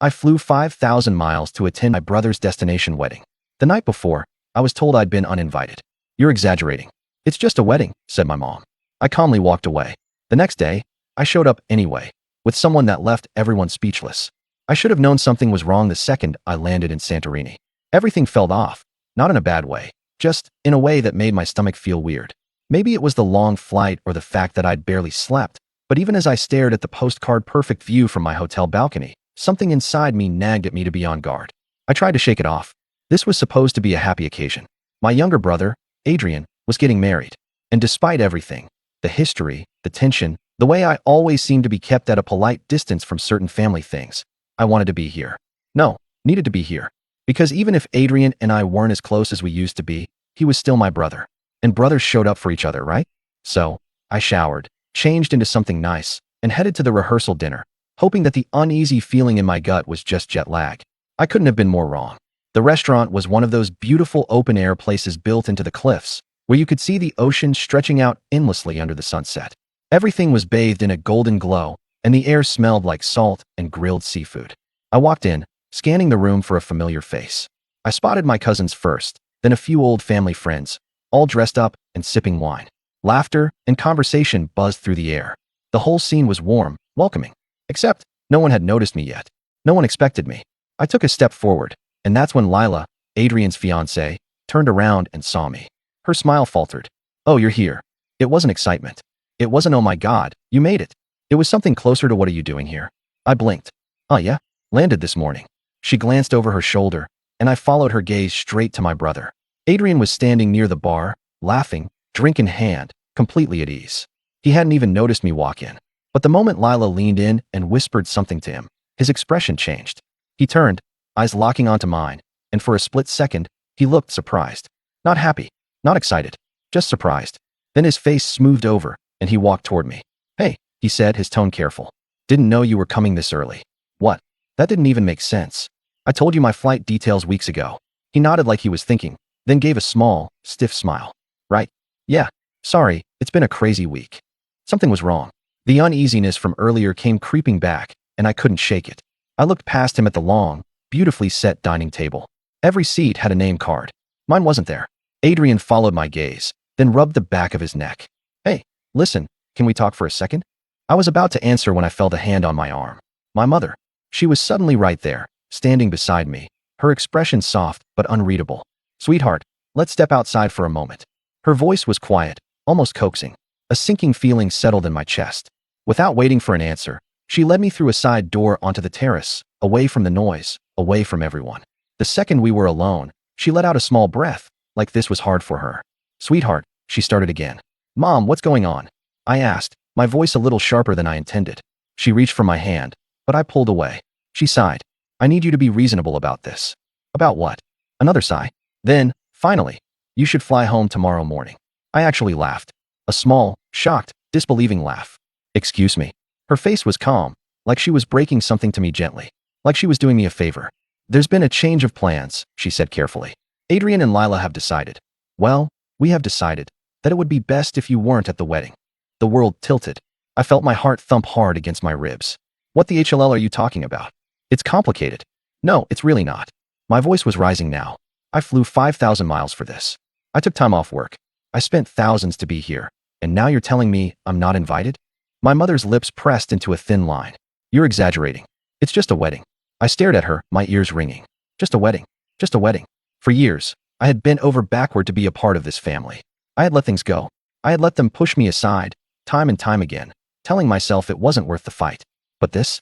I flew 5,000 miles to attend my brother's destination wedding. The night before, I was told I'd been uninvited. You're exaggerating. It's just a wedding, said my mom. I calmly walked away. The next day, I showed up anyway, with someone that left everyone speechless. I should have known something was wrong the second I landed in Santorini. Everything felt off, not in a bad way, just in a way that made my stomach feel weird. Maybe it was the long flight or the fact that I'd barely slept, but even as I stared at the postcard perfect view from my hotel balcony, something inside me nagged at me to be on guard. I tried to shake it off. This was supposed to be a happy occasion. My younger brother, Adrian, was getting married. And despite everything, the history, the tension, the way I always seemed to be kept at a polite distance from certain family things, I wanted to be here. No, needed to be here. Because even if Adrian and I weren't as close as we used to be, he was still my brother. And brothers showed up for each other, right? So, I showered, changed into something nice, and headed to the rehearsal dinner, hoping that the uneasy feeling in my gut was just jet lag. I couldn't have been more wrong. The restaurant was one of those beautiful open-air places built into the cliffs, where you could see the ocean stretching out endlessly under the sunset. Everything was bathed in a golden glow, and the air smelled like salt and grilled seafood. I walked in, scanning the room for a familiar face. I spotted my cousins first, then a few old family friends, all dressed up and sipping wine. Laughter and conversation buzzed through the air. The whole scene was warm, welcoming. Except, no one had noticed me yet. No one expected me. I took a step forward, and that's when Lila, Adrian's fiancée, turned around and saw me. Her smile faltered. Oh, you're here. It wasn't excitement. It wasn't oh my god, you made it. It was something closer to what are you doing here? I blinked. Oh yeah? Landed this morning. She glanced over her shoulder, and I followed her gaze straight to my brother. Adrian was standing near the bar, laughing, drink in hand, completely at ease. He hadn't even noticed me walk in. But the moment Lila leaned in and whispered something to him, his expression changed. He turned, eyes locking onto mine, and for a split second, he looked surprised. Not happy, not excited, just surprised. Then his face smoothed over, and he walked toward me. Hey, he said, his tone careful. Didn't know you were coming this early. What? That didn't even make sense. I told you my flight details weeks ago. He nodded like he was thinking, then gave a small, stiff smile. Right? Yeah. Sorry, it's been a crazy week. Something was wrong. The uneasiness from earlier came creeping back, and I couldn't shake it. I looked past him at the long, beautifully set dining table. Every seat had a name card. Mine wasn't there. Adrian followed my gaze, then rubbed the back of his neck. Hey, listen, can we talk for a second? I was about to answer when I felt a hand on my arm. My mother. She was suddenly right there, standing beside me, her expression soft but unreadable. Sweetheart, let's step outside for a moment. Her voice was quiet, almost coaxing. A sinking feeling settled in my chest. Without waiting for an answer, she led me through a side door onto the terrace, away from the noise, away from everyone. The second we were alone, she let out a small breath, like this was hard for her. Sweetheart, she started again. Mom, what's going on? I asked, my voice a little sharper than I intended. She reached for my hand, but I pulled away. She sighed. I need you to be reasonable about this. About what? Another sigh. Then, finally, you should fly home tomorrow morning. I actually laughed. A small, shocked, disbelieving laugh. Excuse me. Her face was calm, like she was breaking something to me gently, like she was doing me a favor. There's been a change of plans, she said carefully. Adrian and Lila have decided. Well, we have decided that it would be best if you weren't at the wedding. The world tilted. I felt my heart thump hard against my ribs. What the HLL are you talking about? It's complicated. No, it's really not. My voice was rising now. I flew 5,000 miles for this. I took time off work. I spent thousands to be here. And now you're telling me I'm not invited? My mother's lips pressed into a thin line. You're exaggerating. It's just a wedding. I stared at her, my ears ringing. Just a wedding. Just a wedding. For years, I had bent over backward to be a part of this family. I had let things go. I had let them push me aside, time and time again, telling myself it wasn't worth the fight. But this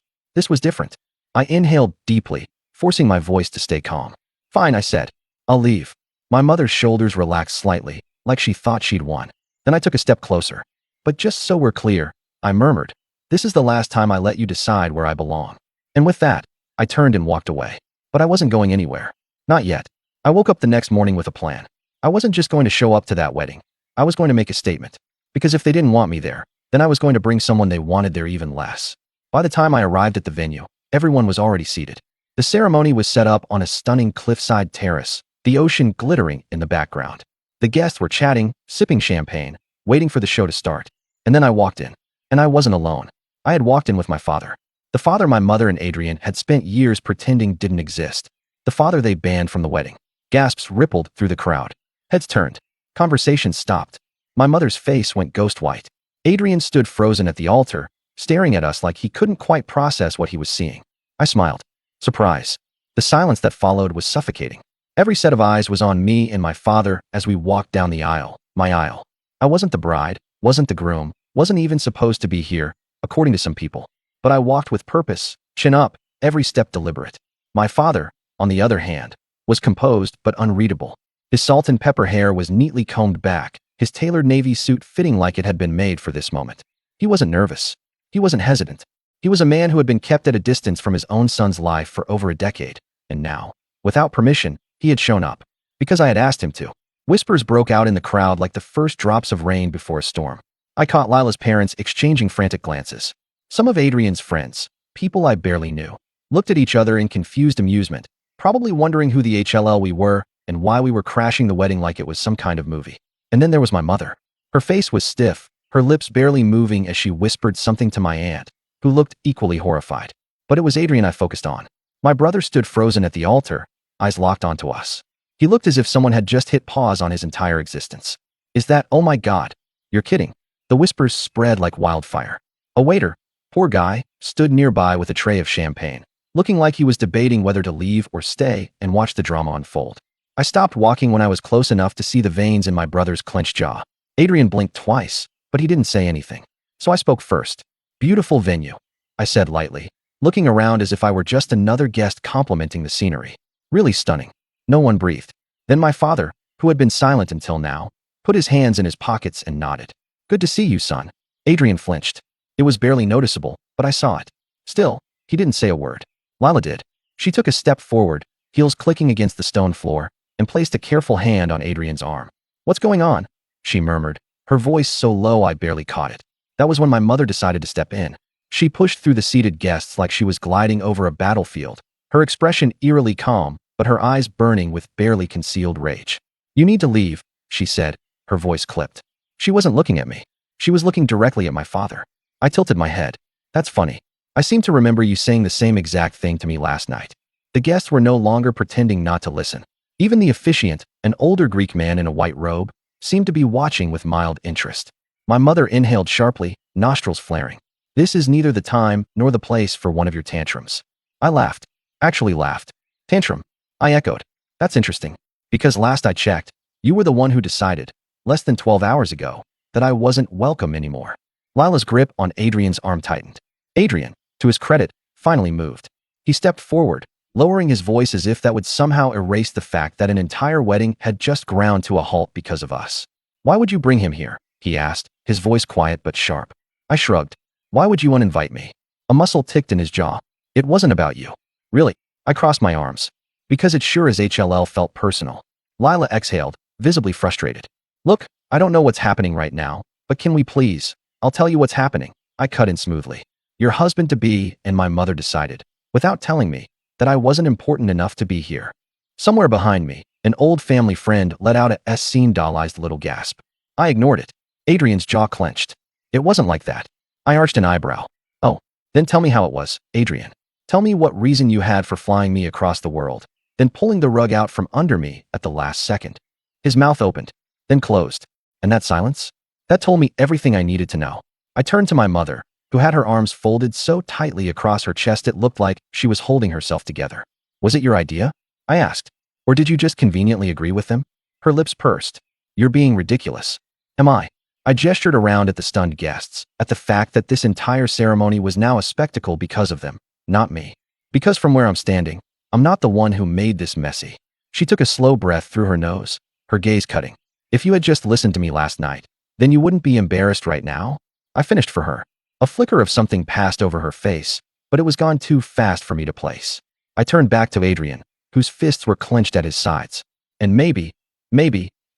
was different. I inhaled deeply, forcing my voice to stay calm. Fine, I said. I'll leave. My mother's shoulders relaxed slightly, like she thought she'd won. Then I took a step closer. But just so we're clear, I murmured, this is the last time I let you decide where I belong. And with that, I turned and walked away. But I wasn't going anywhere. Not yet. I woke up the next morning with a plan. I wasn't just going to show up to that wedding. I was going to make a statement. Because if they didn't want me there, then I was going to bring someone they wanted there even less. By the time I arrived at the venue, everyone was already seated. The ceremony was set up on a stunning cliffside terrace, the ocean glittering in the background. The guests were chatting, sipping champagne, waiting for the show to start. And then I walked in. And I wasn't alone. I had walked in with my father. The father my mother and Adrian had spent years pretending didn't exist. The father they banned from the wedding. Gasps rippled through the crowd. Heads turned. Conversations stopped. My mother's face went ghost white. Adrian stood frozen at the altar, staring at us like he couldn't quite process what he was seeing. I smiled. Surprise. The silence that followed was suffocating. Every set of eyes was on me and my father as we walked down the aisle, my aisle. I wasn't the bride, wasn't the groom, wasn't even supposed to be here, according to some people. But I walked with purpose, chin up, every step deliberate. My father, on the other hand, was composed but unreadable. His salt and pepper hair was neatly combed back, his tailored navy suit fitting like it had been made for this moment. He wasn't nervous. He wasn't hesitant. He was a man who had been kept at a distance from his own son's life for over a decade, and now, without permission, he had shown up. Because I had asked him to. Whispers broke out in the crowd like the first drops of rain before a storm. I caught Lila's parents exchanging frantic glances. Some of Adrian's friends, people I barely knew, looked at each other in confused amusement, probably wondering who the HLL we were and why we were crashing the wedding like it was some kind of movie. And then there was my mother. Her face was stiff, her lips barely moving as she whispered something to my aunt, who looked equally horrified. But it was Adrian I focused on. My brother stood frozen at the altar, eyes locked onto us. He looked as if someone had just hit pause on his entire existence. Is that, oh my God, you're kidding? The whispers spread like wildfire. A waiter, poor guy, stood nearby with a tray of champagne, looking like he was debating whether to leave or stay and watch the drama unfold. I stopped walking when I was close enough to see the veins in my brother's clenched jaw. Adrian blinked twice, but he didn't say anything. So I spoke first. Beautiful venue, I said lightly, looking around as if I were just another guest complimenting the scenery. Really stunning. No one breathed. Then my father, who had been silent until now, put his hands in his pockets and nodded. Good to see you, son. Adrian flinched. It was barely noticeable, but I saw it. Still, he didn't say a word. Lila did. She took a step forward, heels clicking against the stone floor, and placed a careful hand on Adrian's arm. What's going on? She murmured, her voice so low I barely caught it. That was when my mother decided to step in. She pushed through the seated guests like she was gliding over a battlefield, her expression eerily calm, but her eyes burning with barely concealed rage. You need to leave, she said, her voice clipped. She wasn't looking at me. She was looking directly at my father. I tilted my head. That's funny. I seem to remember you saying the same exact thing to me last night. The guests were no longer pretending not to listen. Even the officiant, an older Greek man in a white robe, seemed to be watching with mild interest. My mother inhaled sharply, nostrils flaring. This is neither the time nor the place for one of your tantrums. I laughed. Actually laughed. Tantrum. I echoed. That's interesting. Because last I checked, you were the one who decided, less than 12 hours ago, that I wasn't welcome anymore. Lila's grip on Adrian's arm tightened. Adrian, to his credit, finally moved. He stepped forward, lowering his voice as if that would somehow erase the fact that an entire wedding had just ground to a halt because of us. Why would you bring him here? He asked, his voice quiet but sharp. I shrugged. Why would you uninvite me? A muscle ticked in his jaw. It wasn't about you. Really? I crossed my arms. Because it sure as HLL felt personal. Lila exhaled, visibly frustrated. Look, I don't know what's happening right now, but can we please? I'll tell you what's happening. I cut in smoothly. Your husband-to-be and my mother decided, without telling me, that I wasn't important enough to be here. Somewhere behind me, an old family friend let out a scene-dollized little gasp. I ignored it. Adrian's jaw clenched. It wasn't like that. I arched an eyebrow. Oh, then tell me how it was, Adrian. Tell me what reason you had for flying me across the world, then pulling the rug out from under me at the last second. His mouth opened, then closed. And that silence? That told me everything I needed to know. I turned to my mother, who had her arms folded so tightly across her chest it looked like she was holding herself together. Was it your idea? I asked. Or did you just conveniently agree with them? Her lips pursed. You're being ridiculous. Am I? I gestured around at the stunned guests, at the fact that this entire ceremony was now a spectacle because of them, not me. Because from where I'm standing, I'm not the one who made this messy. She took a slow breath through her nose, her gaze cutting. If you had just listened to me last night, then you wouldn't be embarrassed right now? I finished for her. A flicker of something passed over her face, but it was gone too fast for me to place. I turned back to Adrian, whose fists were clenched at his sides. And maybe,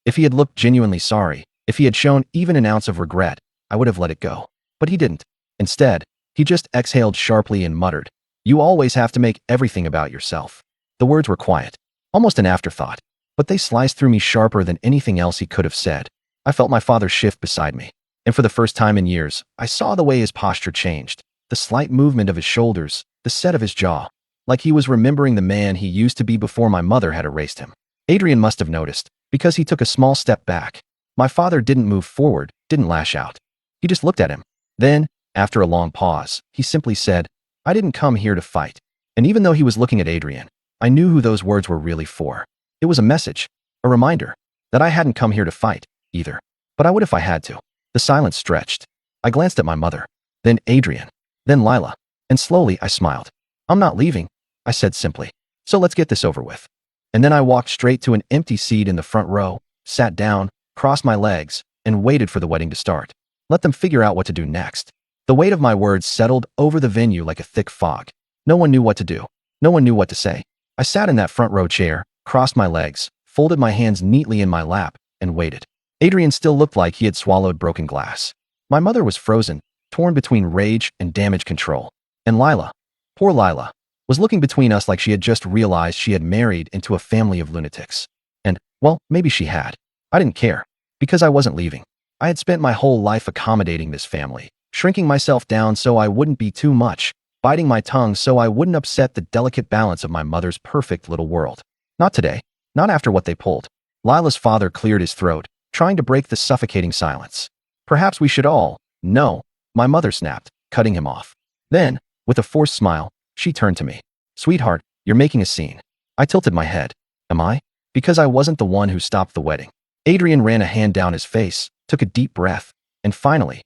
if he had looked genuinely sorry, if he had shown even an ounce of regret, I would have let it go. But he didn't. Instead, he just exhaled sharply and muttered, "You always have to make everything about yourself." The words were quiet, almost an afterthought, but they sliced through me sharper than anything else he could have said. I felt my father shift beside me, and for the first time in years, I saw the way his posture changed. the slight movement of his shoulders, the set of his jaw, like he was remembering the man he used to be before my mother had erased him. Adrian must have noticed, because he took a small step back. My father didn't move forward, didn't lash out. He just looked at him. Then, after a long pause, he simply said, "I didn't come here to fight." And even though he was looking at Adrian, I knew who those words were really for. It was a message, a reminder, that I hadn't come here to fight, either. But I would if I had to. The silence stretched. I glanced at my mother, then Adrian, then Lila, and slowly I smiled. "I'm not leaving," I said simply. "So let's get this over with." And then I walked straight to an empty seat in the front row, sat down, crossed my legs, and waited for the wedding to start. Let them figure out what to do next. The weight of my words settled over the venue like a thick fog. No one knew what to do. No one knew what to say. I sat in that front row chair, crossed my legs, folded my hands neatly in my lap, and waited. Adrian still looked like he had swallowed broken glass. My mother was frozen, torn between rage and damage control. And Lila, poor Lila, was looking between us like she had just realized she had married into a family of lunatics. And, well, maybe she had. I didn't care, because I wasn't leaving. I had spent my whole life accommodating this family, shrinking myself down so I wouldn't be too much, biting my tongue so I wouldn't upset the delicate balance of my mother's perfect little world. Not today, not after what they pulled. Lila's father cleared his throat, trying to break the suffocating silence. "Perhaps we should all..." "No," my mother snapped, cutting him off. Then, with a forced smile, she turned to me. "Sweetheart, you're making a scene." I tilted my head. Am I? Because I wasn't the one who stopped the wedding. Adrian ran a hand down his face, took a deep breath, and finally,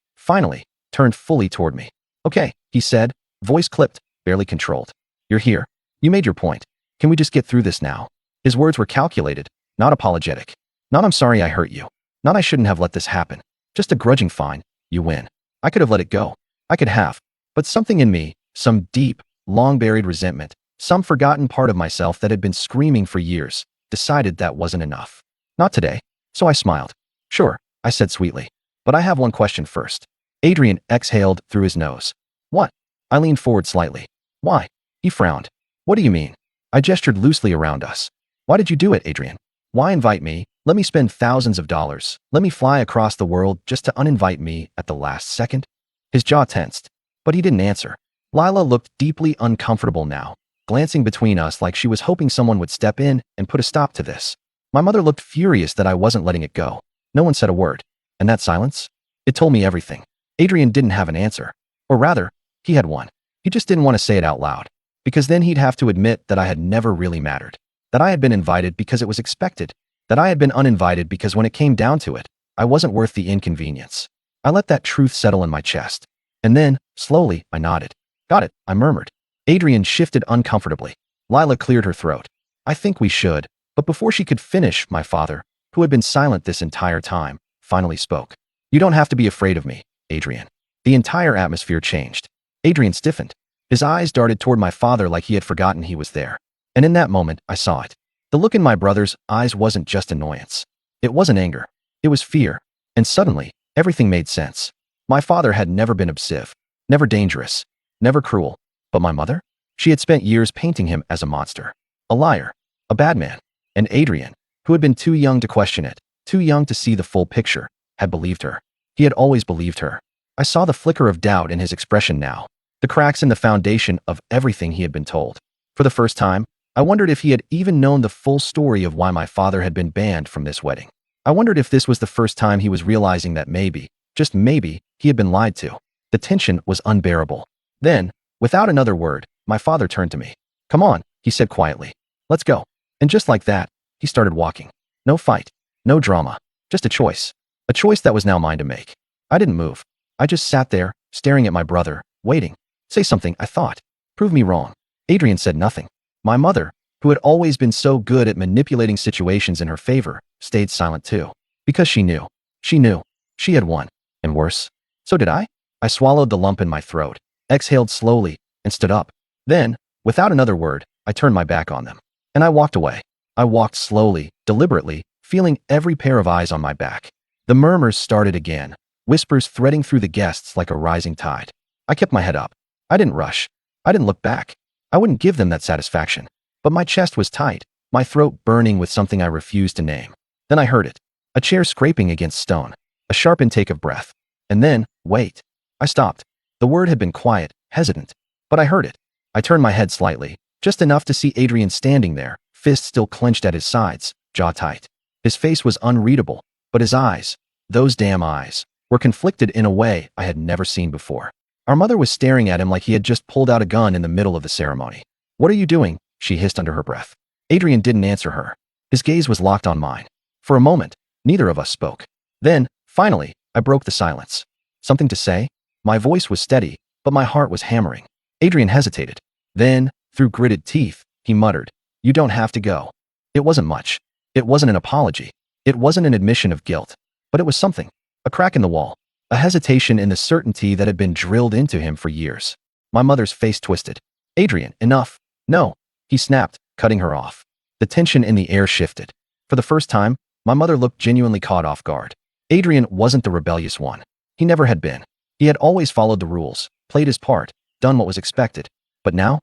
turned fully toward me. "Okay," he said, voice clipped, barely controlled. "You're here. You made your point. Can we just get through this now?" His words were calculated, not apologetic. Not "I'm sorry I hurt you." Not "I shouldn't have let this happen." Just a grudging "fine, you win." I could have let it go. I could have. But something in me, some deep, long-buried resentment, some forgotten part of myself that had been screaming for years, decided that wasn't enough. Not today. So I smiled. "Sure," I said sweetly. "But I have one question first." Adrian exhaled through his nose. "What?" I leaned forward slightly. "Why?" He frowned. "What do you mean?" I gestured loosely around us. "Why did you do it, Adrian? Why invite me? Let me spend thousands of dollars. Let me fly across the world just to uninvite me at the last second?" His jaw tensed, but he didn't answer. Lila looked deeply uncomfortable now, glancing between us like she was hoping someone would step in and put a stop to this. My mother looked furious that I wasn't letting it go. No one said a word. And that silence? It told me everything. Adrian didn't have an answer. Or rather, he had one. He just didn't want to say it out loud. Because then he'd have to admit that I had never really mattered. That I had been invited because it was expected. That I had been uninvited because when it came down to it, I wasn't worth the inconvenience. I let that truth settle in my chest. And then, slowly, I nodded. "Got it," I murmured. Adrian shifted uncomfortably. Lila cleared her throat. "I think we should." But before she could finish, my father, who had been silent this entire time, finally spoke. "You don't have to be afraid of me, Adrian." The entire atmosphere changed. Adrian stiffened. His eyes darted toward my father like he had forgotten he was there. And in that moment, I saw it. The look in my brother's eyes wasn't just annoyance. It wasn't anger. It was fear. And suddenly, everything made sense. My father had never been obsessive, never dangerous, never cruel. But my mother? She had spent years painting him as a monster, a liar, a bad man. And Adrian, who had been too young to question it, too young to see the full picture, had believed her. He had always believed her. I saw the flicker of doubt in his expression now, the cracks in the foundation of everything he had been told. For the first time, I wondered if he had even known the full story of why my father had been banned from this wedding. I wondered if this was the first time he was realizing that maybe, just maybe, he had been lied to. The tension was unbearable. Then, without another word, my father turned to me. "Come on," he said quietly. "Let's go." And just like that, he started walking. No fight, no drama, just a choice. A choice that was now mine to make. I didn't move. I just sat there, staring at my brother, waiting. "Say something," I thought. "Prove me wrong." Adrian said nothing. My mother, who had always been so good at manipulating situations in her favor, stayed silent too. Because she knew. She knew. She had won. And worse. So did I? I swallowed the lump in my throat, exhaled slowly, and stood up. Then, without another word, I turned my back on them. And I walked away. I walked slowly, deliberately, feeling every pair of eyes on my back. The murmurs started again, whispers threading through the guests like a rising tide. I kept my head up. I didn't rush. I didn't look back. I wouldn't give them that satisfaction. But my chest was tight, my throat burning with something I refused to name. Then I heard it. A chair scraping against stone. A sharp intake of breath. And then, wait. I stopped. The word had been quiet, hesitant. But I heard it. I turned my head slightly, just enough to see Adrian standing there, fists still clenched at his sides, jaw tight. His face was unreadable, but his eyes, those damn eyes, were conflicted in a way I had never seen before. Our mother was staring at him like he had just pulled out a gun in the middle of the ceremony. "What are you doing?" she hissed under her breath. Adrian didn't answer her. His gaze was locked on mine. For a moment, neither of us spoke. Then, finally, I broke the silence. "Something to say?" My voice was steady, but my heart was hammering. Adrian hesitated. Then, through gritted teeth, he muttered, "You don't have to go." It wasn't much. It wasn't an apology. It wasn't an admission of guilt. But it was something. A crack in the wall. A hesitation in the certainty that had been drilled into him for years. My mother's face twisted. "Adrian, enough." "No," he snapped, cutting her off. The tension in the air shifted. For the first time, my mother looked genuinely caught off guard. Adrian wasn't the rebellious one. He never had been. He had always followed the rules, played his part, done what was expected. But now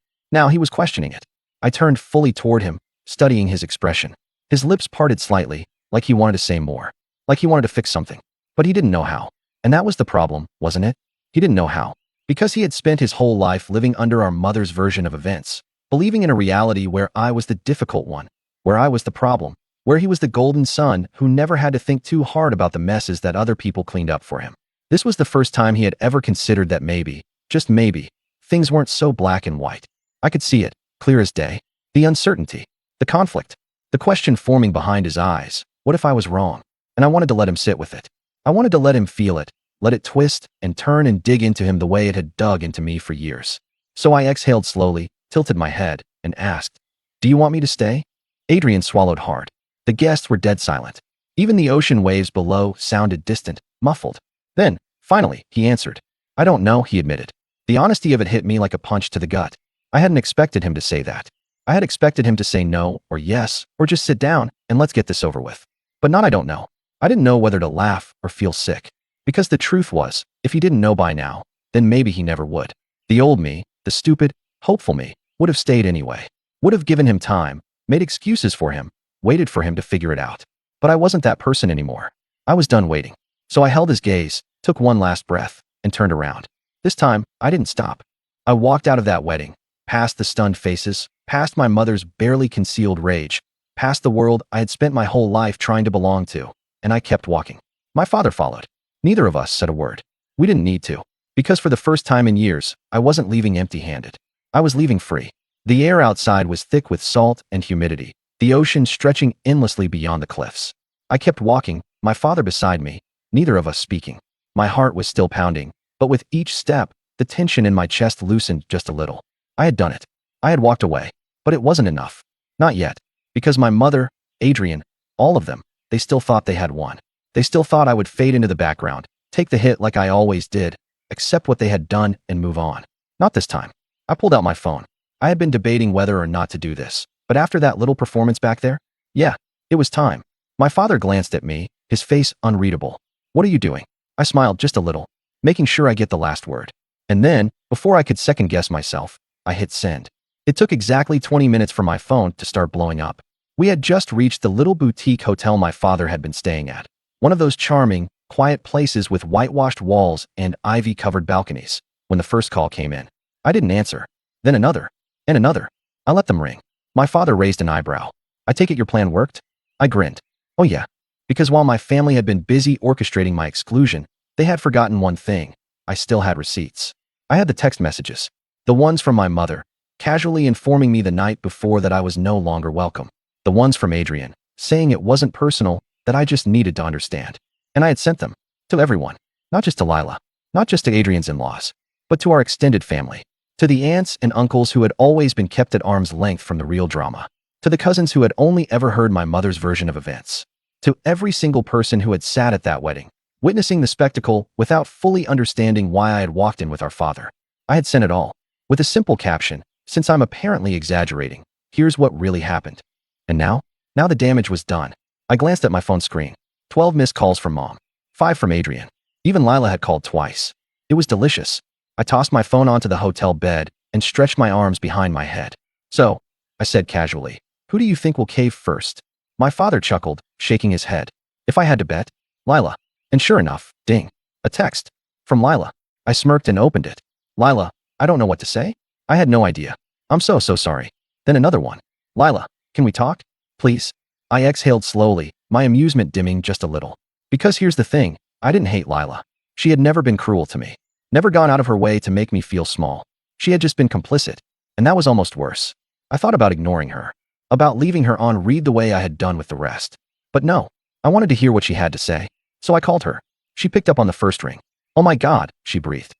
he was questioning it. I turned fully toward him, studying his expression. His lips parted slightly, like he wanted to say more, like he wanted to fix something. But he didn't know how. And that was the problem, wasn't it? He didn't know how. Because he had spent his whole life living under our mother's version of events, believing in a reality where I was the difficult one, where I was the problem, where he was the golden son who never had to think too hard about the messes that other people cleaned up for him. This was the first time he had ever considered that maybe, just maybe, things weren't so black and white. I could see it, clear as day. The uncertainty, the conflict, the question forming behind his eyes. What if I was wrong? And I wanted to let him sit with it. I wanted to let him feel it, let it twist and turn and dig into him the way it had dug into me for years. So I exhaled slowly, tilted my head, and asked, "Do you want me to stay?" Adrian swallowed hard. The guests were dead silent. Even the ocean waves below sounded distant, muffled. Then, finally, he answered. "I don't know," he admitted. The honesty of it hit me like a punch to the gut. I hadn't expected him to say that. I had expected him to say no, or yes, or just sit down, and let's get this over with. But not "I don't know." I didn't know whether to laugh or feel sick. Because the truth was, if he didn't know by now, then maybe he never would. The old me, the stupid, hopeful me, would have stayed anyway. Would have given him time, made excuses for him, waited for him to figure it out. But I wasn't that person anymore. I was done waiting. So I held his gaze, took one last breath, and turned around. This time, I didn't stop. I walked out of that wedding, past the stunned faces, past my mother's barely concealed rage, past the world I had spent my whole life trying to belong to, and I kept walking. My father followed. Neither of us said a word. We didn't need to. Because for the first time in years, I wasn't leaving empty-handed. I was leaving free. The air outside was thick with salt and humidity, the ocean stretching endlessly beyond the cliffs. I kept walking, my father beside me, neither of us speaking. My heart was still pounding, but with each step, the tension in my chest loosened just a little. I had done it. I had walked away. But it wasn't enough. Not yet. Because my mother, Adrian, all of them, they still thought they had won. They still thought I would fade into the background, take the hit like I always did, accept what they had done and move on. Not this time. I pulled out my phone. I had been debating whether or not to do this, but after that little performance back there, yeah, it was time. My father glanced at me, his face unreadable. "What are you doing?" I smiled just a little, making sure I get the last word. And then, before I could second guess myself, I hit send. It took exactly 20 minutes for my phone to start blowing up. We had just reached the little boutique hotel my father had been staying at. One of those charming, quiet places with whitewashed walls and ivy-covered balconies. When the first call came in, I didn't answer. Then another. And another. I let them ring. My father raised an eyebrow. "I take it your plan worked?" I grinned. "Oh yeah." Because while my family had been busy orchestrating my exclusion, they had forgotten one thing. I still had receipts. I had the text messages. The ones from my mother, casually informing me the night before that I was no longer welcome. The ones from Adrian, saying it wasn't personal, that I just needed to understand. And I had sent them. To everyone. Not just to Lila. Not just to Adrian's in-laws. But to our extended family. To the aunts and uncles who had always been kept at arm's length from the real drama. To the cousins who had only ever heard my mother's version of events. To every single person who had sat at that wedding, witnessing the spectacle without fully understanding why I had walked in with our father. I had sent it all. With a simple caption, "Since I'm apparently exaggerating, here's what really happened." And now the damage was done. I glanced at my phone screen. 12 missed calls from Mom. 5 from Adrian. Even Lila had called twice. It was delicious. I tossed my phone onto the hotel bed and stretched my arms behind my head. "So," I said casually, "who do you think will cave first?" My father chuckled, shaking his head. "If I had to bet, Lila." And sure enough, ding. A text. From Lila. I smirked and opened it. "Lila, I don't know what to say. I had no idea. I'm so sorry. Then another one. Lila, can we talk? Please. I exhaled slowly, my amusement dimming just a little. Because here's the thing, I didn't hate Lila. She had never been cruel to me. Never gone out of her way to make me feel small. She had just been complicit. And that was almost worse. I thought about ignoring her. About leaving her on read the way I had done with the rest. But no, I wanted to hear what she had to say. So I called her. She picked up on the first ring. Oh my God, she breathed.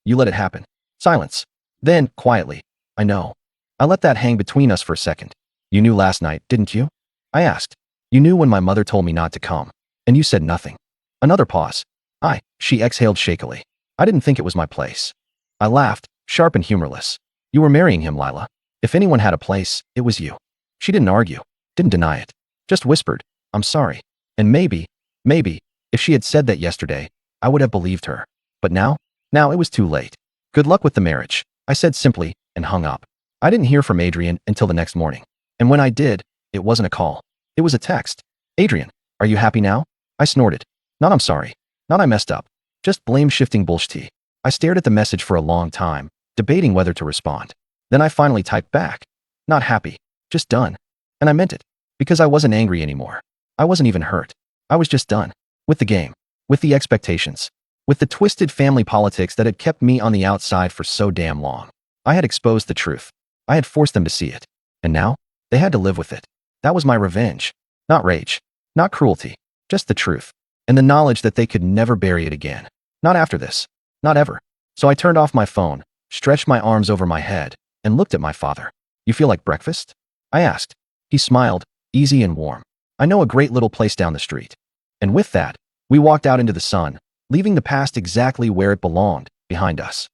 You let it happen. Silence. Then, quietly, I know. I let that hang between us for a second. You knew last night, didn't you? I asked. You knew when my mother told me not to come. And you said nothing. Another pause. She exhaled shakily. I didn't think it was my place. I laughed, sharp and humorless. You were marrying him, Lila. If anyone had a place, it was you. She didn't argue, didn't deny it. Just whispered, I'm sorry. And maybe, if she had said that yesterday, I would have believed her. But now it was too late. Good luck with the marriage, I said simply, and hung up. I didn't hear from Adrian until the next morning. And when I did, it wasn't a call. It was a text. Adrian, are you happy now? I snorted. Not I'm sorry. Not I messed up. Just blame-shifting bullshit. I stared at the message for a long time, debating whether to respond. Then I finally typed back. Not happy. Just done. And I meant it. Because I wasn't angry anymore. I wasn't even hurt. I was just done. With the game. With the expectations. With the twisted family politics that had kept me on the outside for so damn long. I had exposed the truth. I had forced them to see it. And now, they had to live with it. That was my revenge. Not rage. Not cruelty. Just the truth. And the knowledge that they could never bury it again. Not after this. Not ever. So I turned off my phone, stretched my arms over my head, and looked at my father. You feel like breakfast? I asked. He smiled, easy and warm. I know a great little place down the street. And with that, we walked out into the sun, leaving the past exactly where it belonged, behind us.